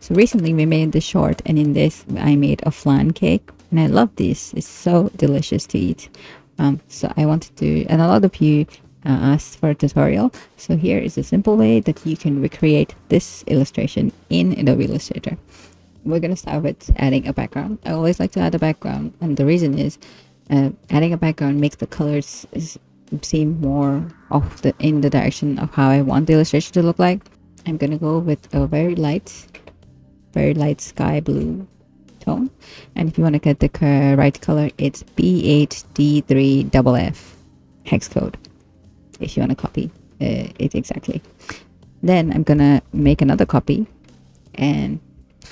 So recently we made this short, and in this I made a flan cake, and I love this. It's so delicious to eat. So I wanted to, and a lot of you asked for a tutorial. So here is a simple way that you can recreate this illustration in Adobe Illustrator. We're going to start with adding a background. I always like to add a background, and the reason is adding a background makes the colors seem more of in the direction of how I want the illustration to look like. I'm going to go with a very light sky blue tone, and if you want to get the right color, it's B8D3FF hex code if you want to copy it exactly. Then I'm gonna make another copy and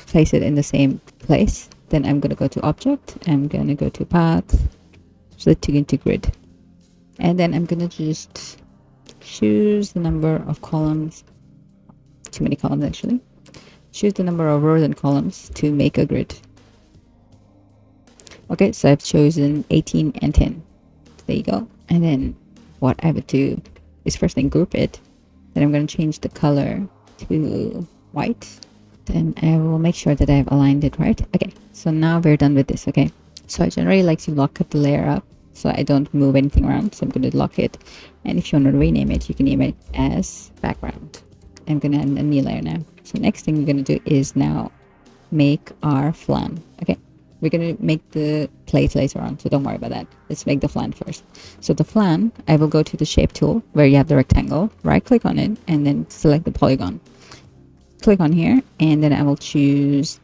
place it in the same place. Then I'm gonna go to object, I'm gonna go to path, split into grid, and then I'm gonna just choose the number of columns, too many columns actually. Choose the number of rows and columns to make a grid. Okay, so I've chosen 18 and 10. There you go. And then what I would do is first thing group it. Then I'm going to change the color to white. Then I will make sure that I've aligned it right. Okay, so now we're done with this. Okay, so I generally like to lock the layer up so I don't move anything around. So I'm going to lock it. And if you want to rename it, you can name it as background. I'm going to add a new layer now. So next thing we're going to do is now make our flan. Okay, we're going to make the plate later on, so don't worry about that. Let's make the flan first. So the flan, I will go to the shape tool where you have the rectangle, right click on it, and then select the polygon. Click on here, and then I will choose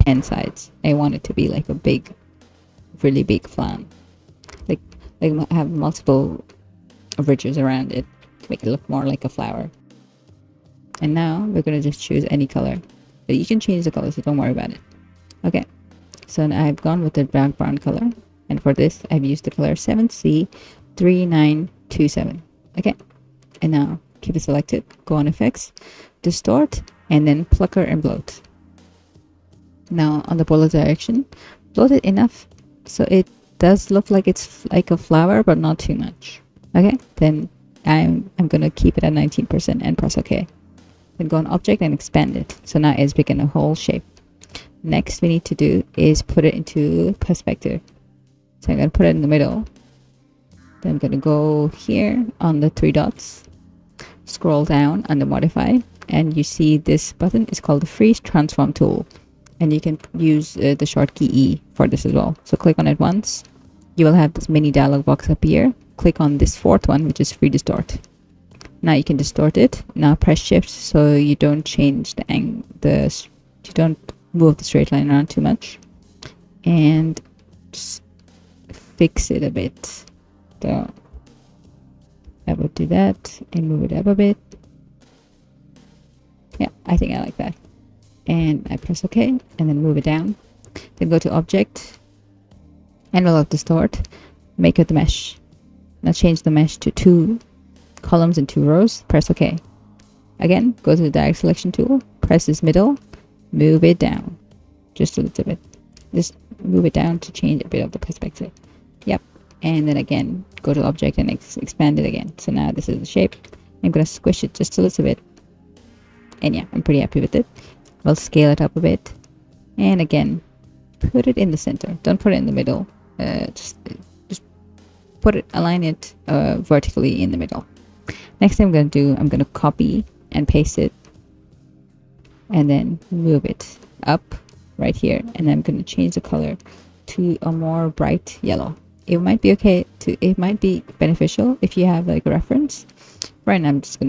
10 sides. I want it to be like a big, really big flan. Like have multiple ridges around it to make it look more like a flower. And now we're going to just choose any color. But you can change the color, so don't worry about it. Okay, so I've gone with the dark brown color, and for this I've used the color 7C3927. Okay, and now keep it selected, go on effects, distort, and then plucker and bloat. Now on the polar direction, bloat it enough so it does look like it's like a flower, but not too much. Okay, then I'm gonna keep it at 19% and press OK. Then go on object and expand it. So now it's become a whole shape. Next we need to do is put it into perspective. So I'm going to put it in the middle. Then I'm going to go here on the three dots, scroll down under modify, and you see this button is called the freeze transform tool. And you can use the short key E for this as well. So click on it once. You will have this mini dialog box appear. Click on this fourth one, which is free distort. Now you can distort it. Now press shift so you don't change the angle, you don't move the straight line around too much, and just fix it a bit. So I would do that and move it up a bit. Yeah, I think I like that. And I press OK, and then move it down. Then go to object, envelope distort, make it the mesh. Now change the mesh to 2 columns and 2 rows. Press OK. Again, go to the direct selection tool, press this middle, move it down just a little bit. Just move it down to change a bit of the perspective. Yep. And then again, go to object and expand it again. So now this is the shape. I'm going to squish it just a little bit. And yeah, I'm pretty happy with it. We'll scale it up a bit. And again, put it in the center. Don't put it in the middle. Just put it, align it vertically in the middle. Next thing I'm going to do, I'm going to copy and paste it, and then move it up right here, and I'm going to change the color to a more bright yellow. It might be it might be beneficial if you have like a reference. Right now I'm just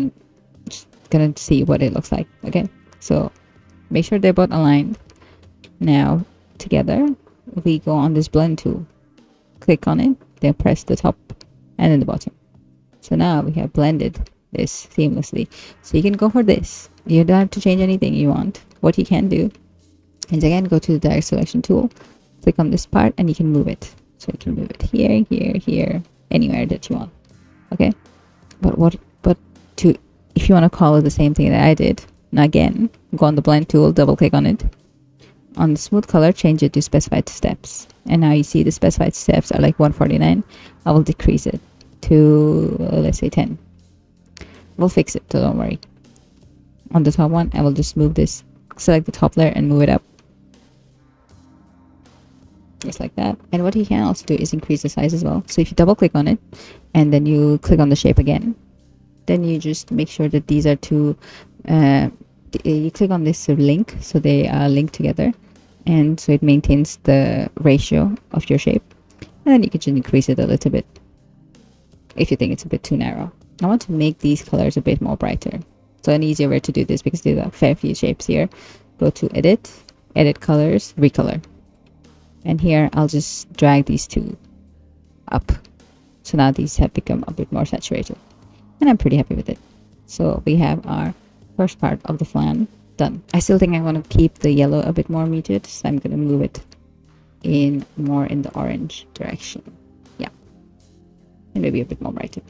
gonna see what it looks like. Okay, so make sure they're both aligned. Now together we go on this blend tool, click on it, then press the top and then the bottom. So now we have blended this seamlessly. So you can go for this. You don't have to change anything you want. What you can do is again go to the direct selection tool, click on this part, and you can move it. So you can move it here, here, here, anywhere that you want. Okay, but if you want to call it the same thing that I did, now again go on the blend tool, double click on it. On the smooth color, change it to specified steps, and now you see the specified steps are like 149. I will decrease it to let's say 10. We'll fix it, so don't worry. On the top one, I will just move this select the top layer and move it up. Just like that. And what you can also do is increase the size as well. So if you double click on it and then you click on the shape again, then you just make sure that these are two, you click on this link so they are linked together, and so it maintains the ratio of your shape. And then you can just increase it a little bit if you think it's a bit too narrow. I want to make these colors a bit more brighter. So an easier way to do this, because there are a fair few shapes here, go to edit, edit colors, recolor. And here I'll just drag these two up. So now these have become a bit more saturated. And I'm pretty happy with it. So we have our first part of the FLAN done. I still think I want to keep the yellow a bit more muted, so I'm going to move it in more in the orange direction. Yeah. And maybe a bit more brighter.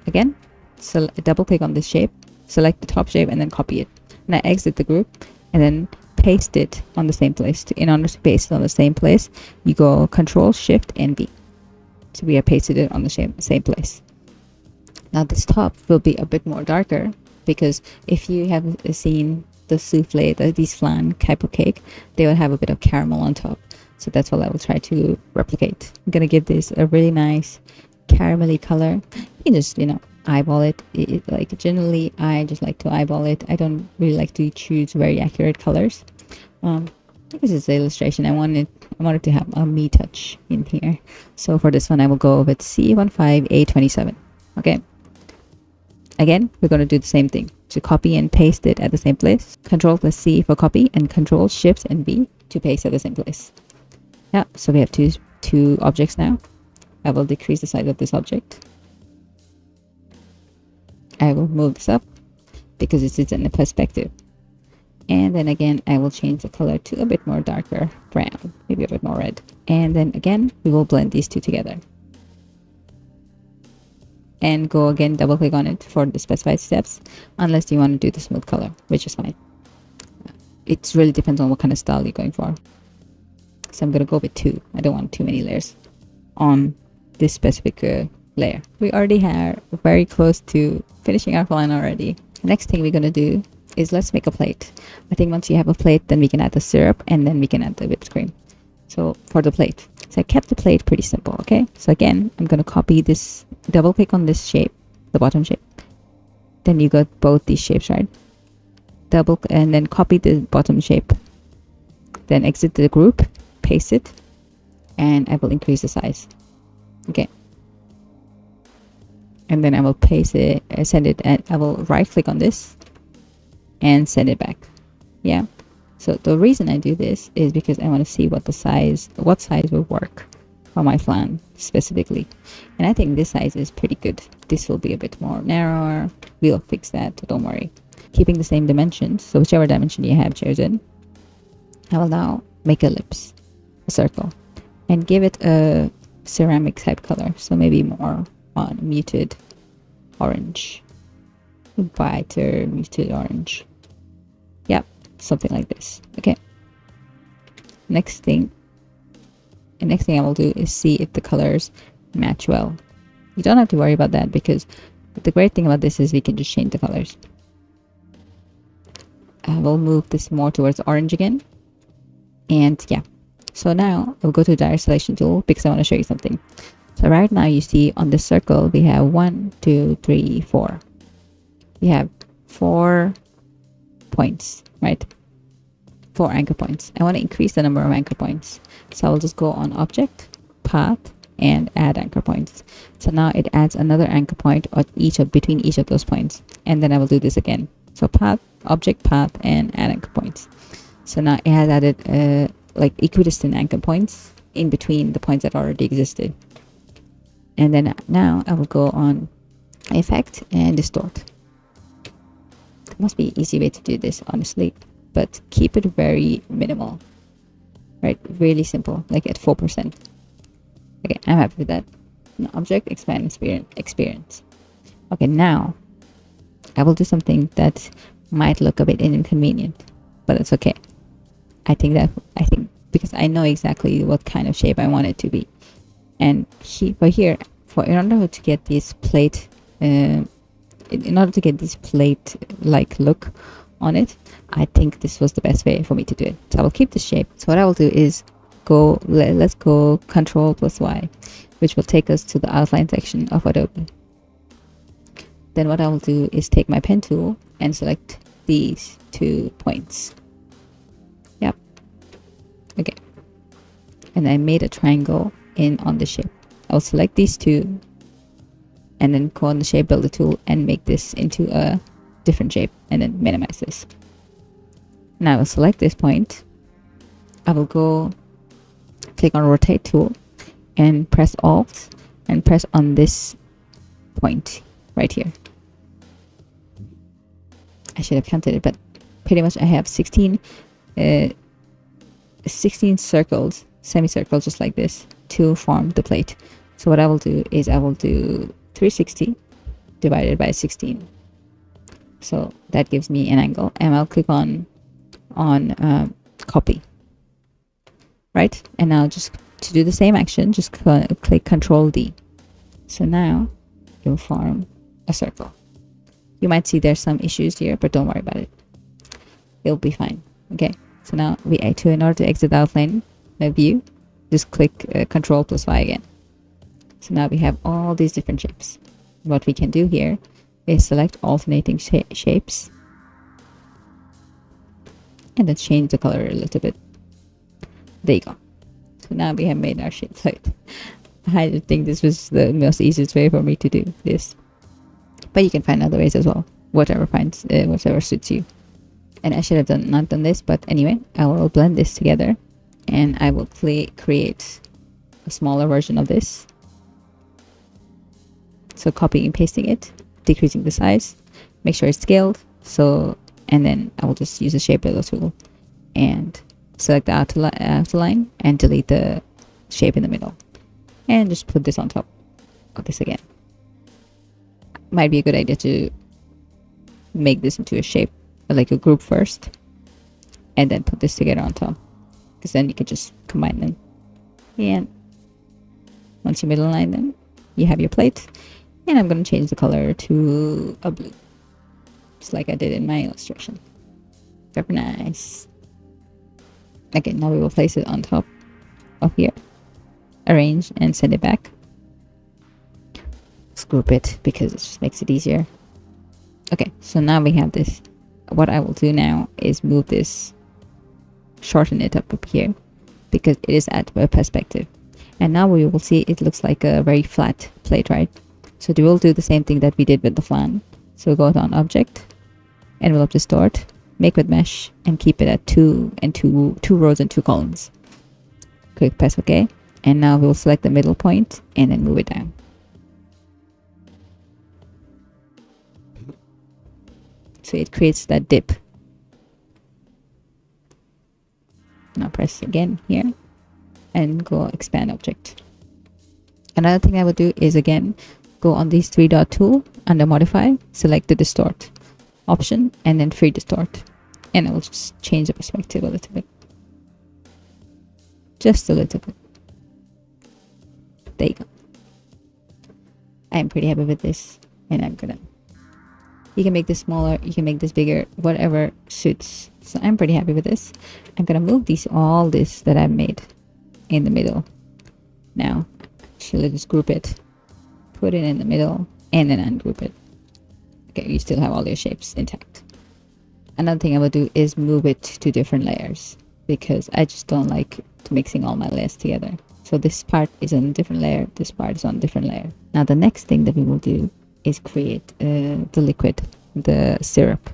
Again, so double click on this shape, select the top shape, and then copy it. And I exit the group and then paste it on the same place. In order to paste it on the same place, you go Control Shift and V. So we have pasted it on the same place. Now this top will be a bit more darker, because if you have seen the souffle, these flan type of cake, they will have a bit of caramel on top. So that's what I will try to replicate. I'm gonna give this a really nice caramelly color. You can just, eyeball it. Like generally I just like to eyeball it. I don't really like to choose very accurate colors. Because it's an illustration, I wanted to have a me touch in here. So for this one I will go with C15A27. Okay, again we're going to do the same thing, to copy and paste it at the same place. Control plus C for copy, and Control Shift and V to paste at the same place. Yeah, so we have two objects now. I will decrease the size of this object. I will move this up because it is in the perspective. And then again, I will change the color to a bit more darker brown, maybe a bit more red. And then again, we will blend these two together. And go again, double click on it for the specified steps, unless you want to do the smooth color, which is fine. It really depends on what kind of style you're going for. So I'm going to go with 2. I don't want too many layers on this specific layer. We already are very close to finishing our FLAN already. The next thing we're going to do is let's make a plate. I think once you have a plate, then we can add the syrup, and then we can add the whipped cream. So for the plate, so I kept the plate pretty simple. Okay, so again, I'm going to copy this, double click on this shape, the bottom shape. Then you got both these shapes, right? And then copy the bottom shape, then exit the group, paste it, and I will increase the size. Okay, and then I will paste it, send it, and I will right click on this and send it back. Yeah, so the reason I do this is because I want to see what size will work for my FLAN specifically, and I think this size is pretty good. This will be a bit more narrower. We'll fix that, don't worry. Keeping the same dimensions, so whichever dimension you have chosen, I will now make ellipse, a circle, and give it a ceramic type color, so maybe more on muted orange, brighter muted orange. Yep, something like this. Okay, next thing I will do is see if the colors match well. You don't have to worry about that, because the great thing about this is we can just change the colors. I will move this more towards orange again, and yeah, so now I'll go to the direct selection tool because I want to show you something. So right now you see on this circle we have 1, 2, 3, 4. We have 4 points, right? 4 anchor points. I want to increase the number of anchor points, so I'll just go on object, path, and add anchor points. So now it adds another anchor point on between each of those points, and then I will do this again. So path, object, path, and add anchor points. So now it has added like equidistant anchor points in between the points that already existed. And then now I will go on effect and distort. There must be an easy way to do this, honestly, but keep it very minimal, right? Really simple, like at 4%. Okay, I'm happy with that. Now, object, expand, experience. Okay, now I will do something that might look a bit inconvenient, but it's okay. I think because I know exactly what kind of shape I want it to be. And in order to get this plate in order to get this plate like look on it, I think this was the best way for me to do it. So I will keep the shape. So what I will do is let's go Control+Y, which will take us to the outline section of Adobe. Then what I will do is take my pen tool and select these 2 points. Yep. Okay. And I made a triangle on the shape. I'll select these 2 and then go on the shape builder tool and make this into a different shape and then minimize this. Now I will select this point. I will go click on rotate tool and press Alt and press on this point right here. I should have counted it, but pretty much I have 16 circles, semicircles just like this to form the plate. So what I will do is I will do 360 divided by 16. So that gives me an angle, and I'll click on copy. Right? And now just to do the same action, just click Control D. So now you'll form a circle. You might see there's some issues here, but don't worry about it. It'll be fine. Okay. So now in order to exit the outline view, just click Control+Y again. So now we have all these different shapes. What we can do here is select alternating shapes and then change the color a little bit. There you go. So now we have made our shape plate. I think this was the most easiest way for me to do this, but you can find other ways as well, whatever suits you. And I should have not done this, but anyway, I will blend this together and I will create a smaller version of this. So copying and pasting it, decreasing the size, make sure it's scaled. And then I will just use the shape builder tool and select the outer line and delete the shape in the middle. And just put this on top of this again. Might be a good idea to make this into a shape, like a group first, and then put this together on top, because then you can just combine them. And once you middle line them, you have your plate. And I'm going to change the color to a blue, just like I did in my illustration. Very nice. Okay, now we will place it on top of here, arrange and send it back. Let's group it because it just makes it easier. Okay, so now we have this. What I will do now is move this, shorten it up here because it is at a perspective. And now we will see it looks like a very flat plate, right? So we will do the same thing that we did with the FLAN. So go on Object, Envelope Distort, Make with Mesh, and keep it at 2 rows and 2 columns. Click press OK, and now we will select the middle point and then move it down. So it creates that dip. Now press again here and go expand object. Another thing I will do is again go on these 3-dot tool under modify, select the distort option and then free distort, and I will just change the perspective a little bit, just a little bit. There you go. I'm pretty happy with this, and you can make this smaller, you can make this bigger, whatever suits. So I'm pretty happy with this. I'm gonna move all this that I've made in the middle. Now, let's just group it, put it in the middle, and then ungroup it. Okay, you still have all your shapes intact. Another thing I will do is move it to different layers because I just don't like mixing all my layers together. So this part is on a different layer, this part is on a different layer. Now the next thing that we will do is create the liquid, the syrup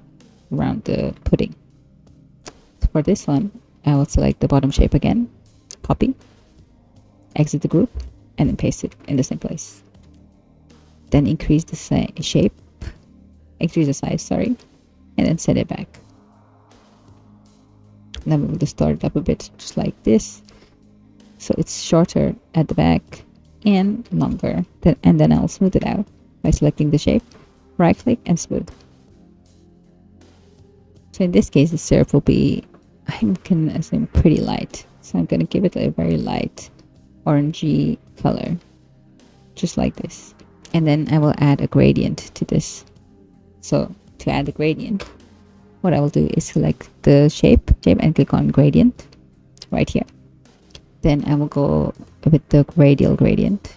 around the pudding. So for this one, I will select the bottom shape again, copy, exit the group, and then paste it in the same place. Then increase the size, sorry, and then set it back. Then we will distort it up a bit, just like this. So it's shorter at the back and longer. And then I'll smooth it out by selecting the shape, right click and smooth. So in this case, the syrup will be, I'm gonna assume pretty light. So I'm gonna give it a very light orangey color, just like this. And then I will add a gradient to this So to add the gradient, what I will do is select the shape and click on gradient right here. Then I will go with the radial gradient,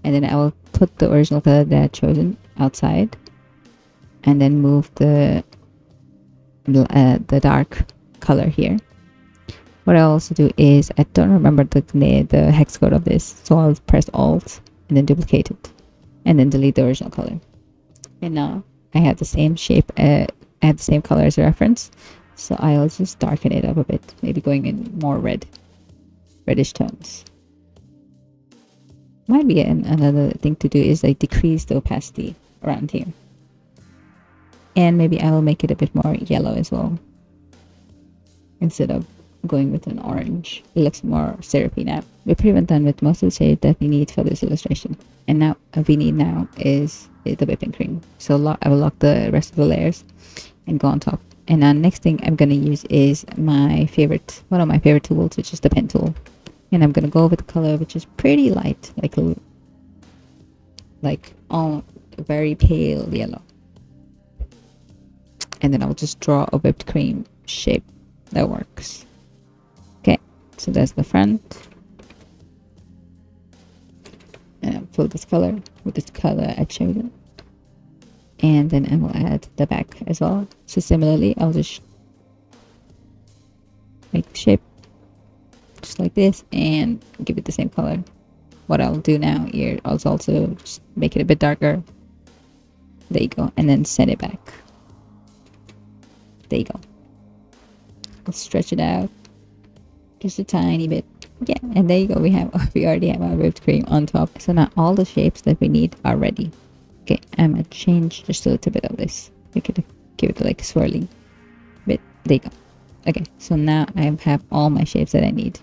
and then I will put the original color that I've chosen outside, and then move the dark color here. What I also do is, I don't remember the hex code of this, so I'll press Alt and then duplicate it, and then delete the original color. And now I have the same shape, I have the same color as a reference, so I'll just darken it up a bit, maybe going in more reddish tones. Might be another thing to do is like decrease the opacity around here, and maybe I will make it a bit more yellow as well, instead of going with an orange. It looks more syrupy now. We're pretty much done with most of the shade that we need for this illustration, and now what we need now is the whipping cream. So I will lock the rest of the layers and go on top. And now next thing I'm going to use is one of my favorite tools, which is the pen tool. And I'm going to go with the color which is pretty light, like a very pale yellow. And then I'll just draw a whipped cream shape that works. Okay, so that's the front. And I'll fill this color with this color I've chosen. And then I will add the back as well. So similarly, I'll just make the shape just like this and give it the same color. What I'll do now here is also just make it a bit darker. There you go. And then send it back. There you go. I'll stretch it out just a tiny bit. Yeah, and there you go. We already have our whipped cream on top. So now all the shapes that we need are ready. Okay, I'm gonna change just a little bit of this. We could give it like a swirling bit. There you go. Okay, so now I have all my shapes that I need.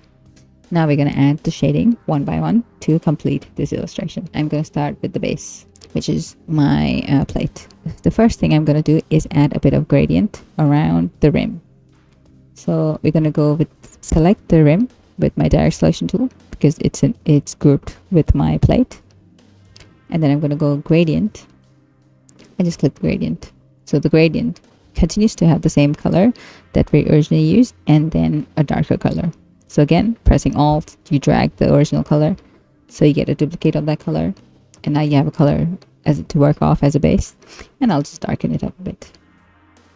Now we're gonna add the shading one by one to complete this illustration. I'm gonna start with the base, which is my plate. The first thing I'm gonna do is add a bit of gradient around the rim. So we're gonna go with select the rim with my direct selection tool, because it's grouped with my plate. And then I'm going to go gradient and just click gradient. So the gradient continues to have the same color that we originally used, and then a darker color. So again, pressing Alt, you drag the original color, so you get a duplicate of that color, and now you have a color to work off as a base. And I'll just darken it up a bit.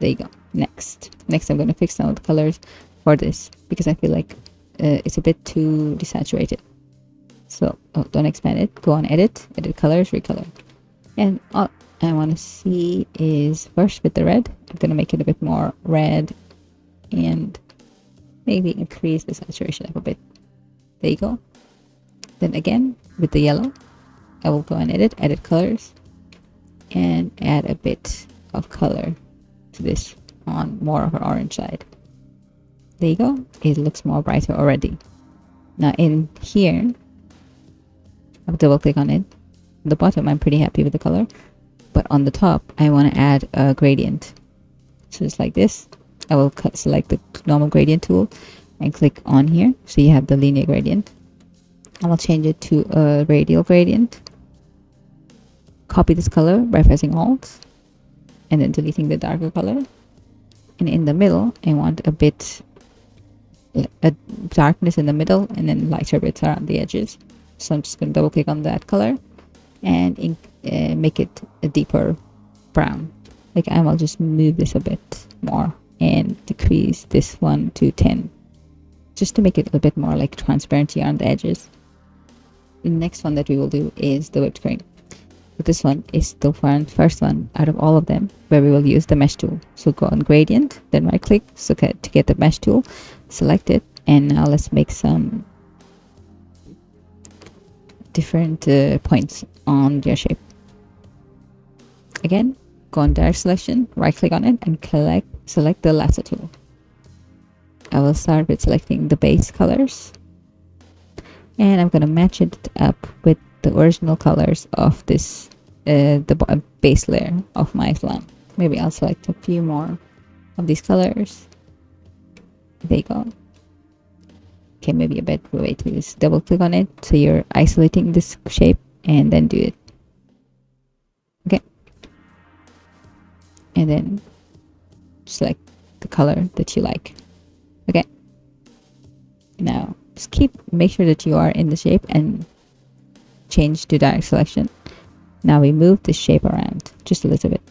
There you go. Next I'm going to fix some of the colors for this, because I feel like it's a bit too desaturated. So don't expand it, go on edit colors, recolor. And all I want to see is, first with the red, I'm going to make it a bit more red and maybe increase the saturation up a bit. There you go. Then again with the yellow, I will go and edit colors, and add a bit of color to this on more of an orange side. There you go. It looks more brighter already. Now in here, I'll double click on it. On the bottom, I'm pretty happy with the color, but on the top, I want to add a gradient. So it's like this. I will select the normal gradient tool and click on here, so you have the linear gradient. I will change it to a radial gradient. Copy this color by pressing Alt and then deleting the darker color. And in the middle, I want a darkness in the middle, and then lighter bits around the edges. So I'm just going to double click on that color and make it a deeper brown. Like, I will just move this a bit more and decrease this one to 10, just to make it a bit more like transparency on the edges. The next one that we will do is the whipped cream. But this one is the first one out of all of them where we will use the mesh tool. So go on gradient, then right click to get the mesh tool, select it, and now let's make some different points on your shape. Again, go on direct selection, right click on it, and select the lasso tool. I will start with selecting the base colors, and I'm going to match it up with the original colors of this the base layer of my FLAN. Maybe I'll select a few more of these colors. There you go. Okay, maybe a better way to just double click on it, so you're isolating this shape, and then do it. Okay, and then select the color that you like. Okay, now just make sure that you are in the shape and change to direct selection. Now we move the shape around just a little bit.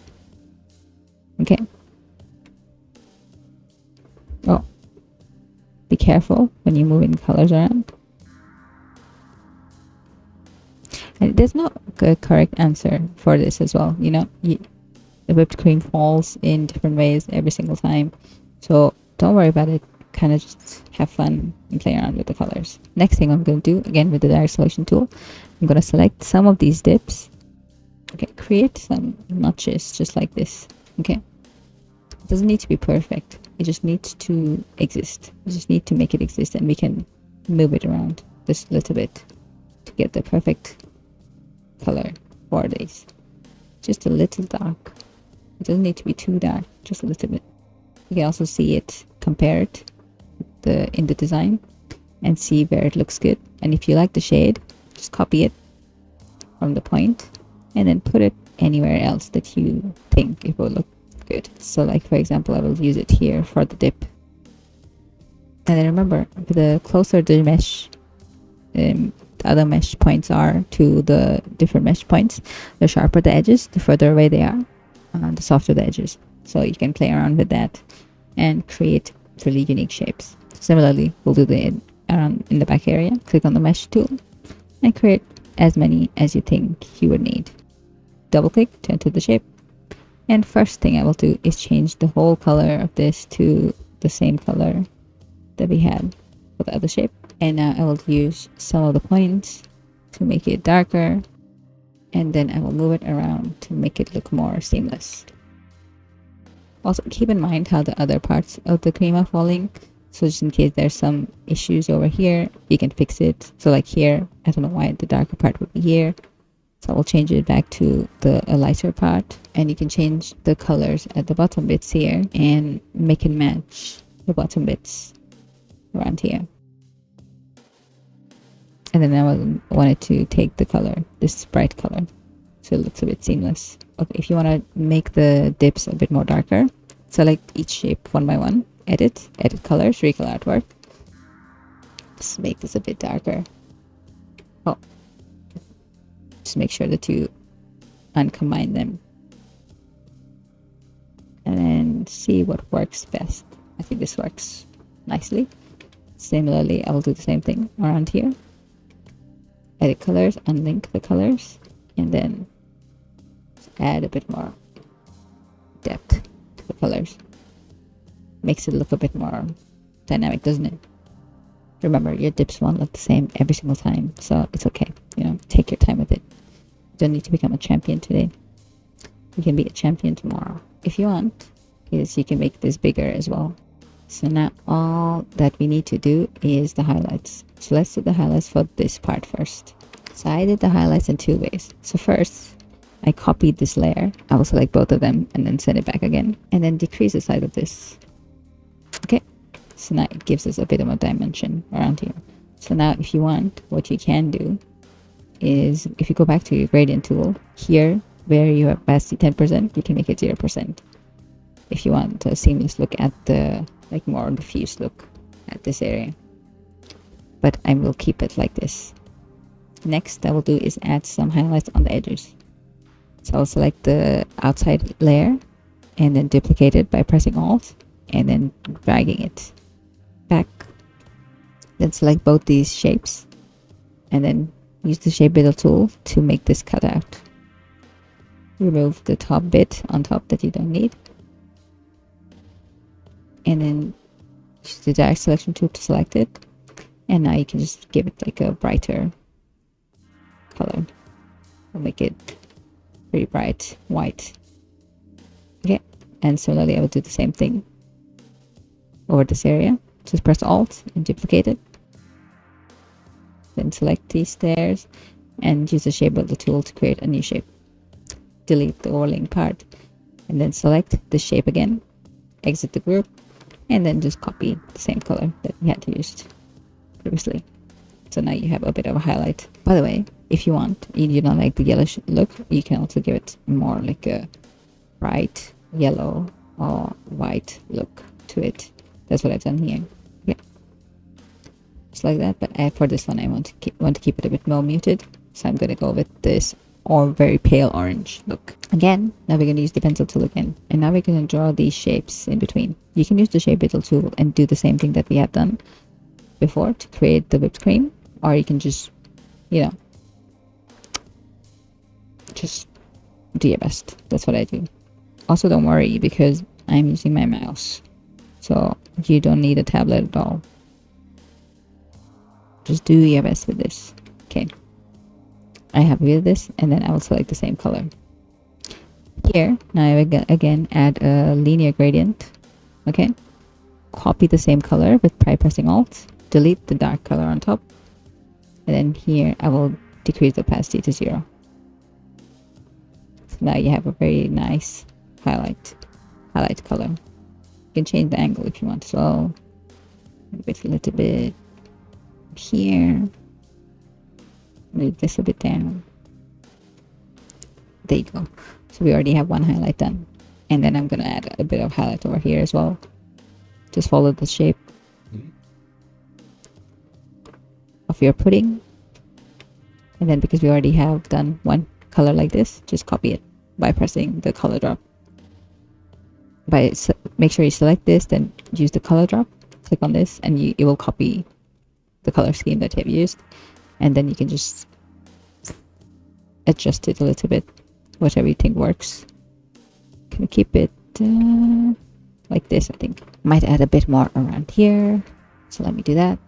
Okay. Oh, be careful when you're moving colors around. And there's no correct answer for this as well. You know, the whipped cream falls in different ways every single time. So don't worry about it. Kind of just have fun and play around with the colors. Next thing I'm going to do, again with the direct selection tool, I'm going to select some of these dips. Okay, create some notches just like this. Okay, it doesn't need to be perfect. It just needs to exist. We just need to make it exist, and we can move it around just a little bit to get the perfect color for these. Just a little dark. It doesn't need to be too dark, just a little bit. You can also see it compared in the design and see where it looks good. And if you like the shade, just copy it from the point and then put it anywhere else that you think it will look good. So like for example, I will use it here for the dip. And then remember, the closer the mesh, the other mesh points are to the different mesh points, the sharper the edges, the further away they are, the softer the edges. So you can play around with that and create really unique shapes. Similarly, we'll do the around in the back area. Click on the mesh tool and create as many as you think you would need. Double click to enter the shape. And first thing I will do is change the whole color of this to the same color that we had for the other shape. And now I will use some of the points to make it darker, and then I will move it around to make it look more seamless. Also keep in mind how the other parts of the cream are falling, so just in case there's some issues over here, you can fix it. So like here, I don't know why the darker part would be here, so I will change it back to a lighter part, and you can change the colors at the bottom bits here and make it match the bottom bits around here. And then I wanted to take the color, this bright color, so it looks a bit seamless. Okay, if you want to make the dips a bit more darker, select each shape one by one, edit colors, recolor artwork. Just make this a bit darker. Oh, just make sure that you uncombine them. And then see what works best. I think this works nicely. Similarly, I will do the same thing around here. Edit colors, unlink the colors, and then add a bit more depth to the colors. Makes it look a bit more dynamic, doesn't it? Remember, your dips won't look the same every single time, so it's okay. You know, take your time with it. You don't need to become a champion today. You can be a champion tomorrow. If you want, you can make this bigger as well. So now all that we need to do is the highlights. So let's do the highlights for this part first. So I did the highlights in two ways. So first, I copied this layer. I will select both of them and then send it back again. And then decrease the size of this. Okay, so now it gives us a bit of a dimension around here. So now if you want, what you can do is, if you go back to your gradient tool, here where you have opacity 10%, you can make it 0%. If you want a seamless look at the, like more diffuse look at this area. But I will keep it like this. Next I will do is add some highlights on the edges. So I'll select the outside layer and then duplicate it by pressing Alt and then dragging it back. Then select both these shapes and then use the shape builder tool to make this cutout. Remove the top bit on top that you don't need. And then use the direct selection tool to select it. And now you can just give it like a brighter color. We'll make it pretty bright white. Okay, and similarly I will do the same thing over this area. Just press Alt and duplicate it. Then select these stairs and use the shape builder tool to create a new shape. Delete the overlaying part and then select the shape again. Exit the group and then just copy the same color that we had used previously. So now you have a bit of a highlight. By the way, if you want, you don't like the yellowish look, you can also give it more like a bright yellow or white look to it. That's what I've done here. Yeah, just like that. But for this one, I want to keep it a bit more muted, so I'm gonna go with this or very pale orange look. Again, now we're gonna use the pencil tool again, and now we're gonna draw these shapes in between. You can use the shape whittle tool and do the same thing that we have done before to create the whipped cream, or you can just, you know, just do your best. That's what I do. Also, don't worry because I'm using my mouse, so you don't need a tablet at all. Just do your best with this. Okay, I have with this, and then I will select the same color. Here, now I will again add a linear gradient. Okay, copy the same color by pressing Alt, delete the dark color on top, and then here I will decrease the opacity to 0. So now you have a very nice highlight color. You can change the angle if you want as well. Move a little bit here. Move this a bit down. There you go. So we already have one highlight done. And then I'm going to add a bit of highlight over here as well. Just follow the shape of your pudding. And then because we already have done one color like this, just copy it by pressing the color drop. Make sure you select this, then use the color drop. Click on this, and it will copy the color scheme that you have used. And then you can just adjust it a little bit, whatever you think works. Can keep it like this, I think. Might add a bit more around here. So let me do that.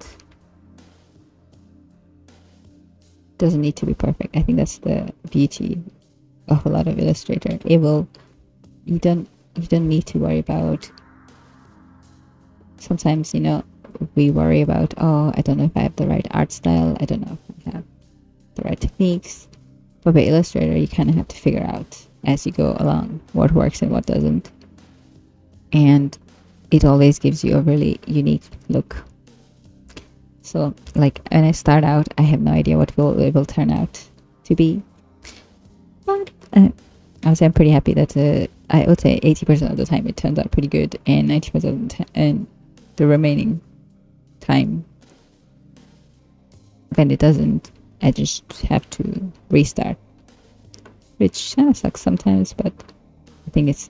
Doesn't need to be perfect. I think that's the beauty of a lot of Illustrator. It will, you don't need to worry about. Sometimes, you know, we worry about, oh, I don't know if I have the right art style. I don't know if I have the right techniques. But by Illustrator, you kind of have to figure out as you go along what works and what doesn't. And it always gives you a really unique look. So, like, when I start out, I have no idea what it will turn out to be. But I would say I'm pretty happy that I would say 80% of the time it turns out pretty good, and 90% and the remaining time when it doesn't, I just have to restart, which kind of sucks sometimes, but I think it's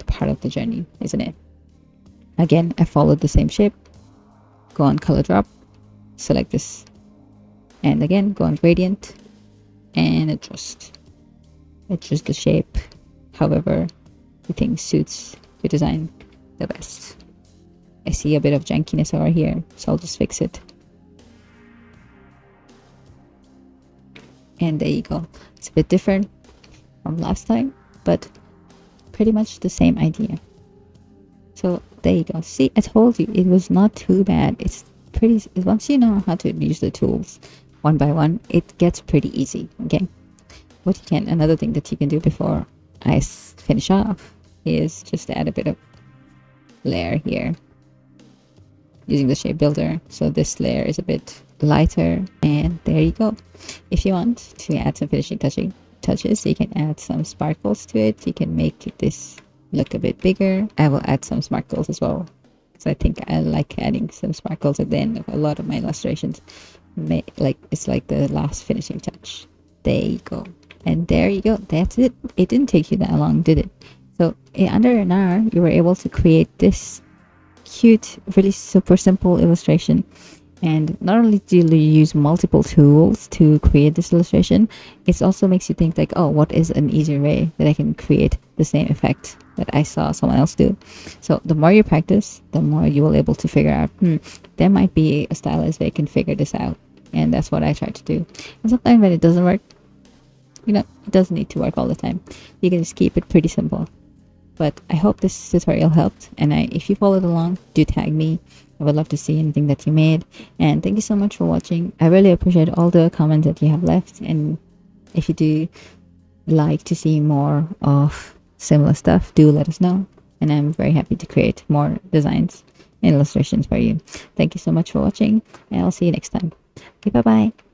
part of the journey, isn't it? Again, I followed the same shape. Go on color drop, select this, and again go on gradient and adjust the shape however you think suits your design the best. I see a bit of jankiness over here, so I'll just fix it. And there you go. It's a bit different from last time, but pretty much the same idea. So there you go. See, I told you it was not too bad. It's pretty, once you know how to use the tools one by one, it gets pretty easy. Okay, another thing that you can do before I finish off is just add a bit of layer here using the shape builder, so this layer is a bit lighter, and there you go. If you want to add some finishing touches, you can add some sparkles to it. You can make this look a bit bigger. I will add some sparkles as well, so I think I like adding some sparkles at the end of a lot of my illustrations. It's like the last finishing touch. There you go. And there you go. That's it. It didn't take you that long, did it? So in under an hour, you were able to create this cute, really super simple illustration. And not only do you use multiple tools to create this illustration, it also makes you think like, oh, what is an easier way that I can create the same effect that I saw someone else do? So the more you practice, the more you will able to figure out, there might be a stylist that can figure this out. And that's what I try to do. And sometimes when it doesn't work, you know, it doesn't need to work all the time. You can just keep it pretty simple. But I hope this tutorial helped, and if you followed along, do tag me. I would love to see anything that you made. And thank you so much for watching. I really appreciate all the comments that you have left, and if you do like to see more of similar stuff, do let us know, and I'm very happy to create more designs and illustrations for you. Thank you so much for watching, and I'll see you next time. Okay, bye bye.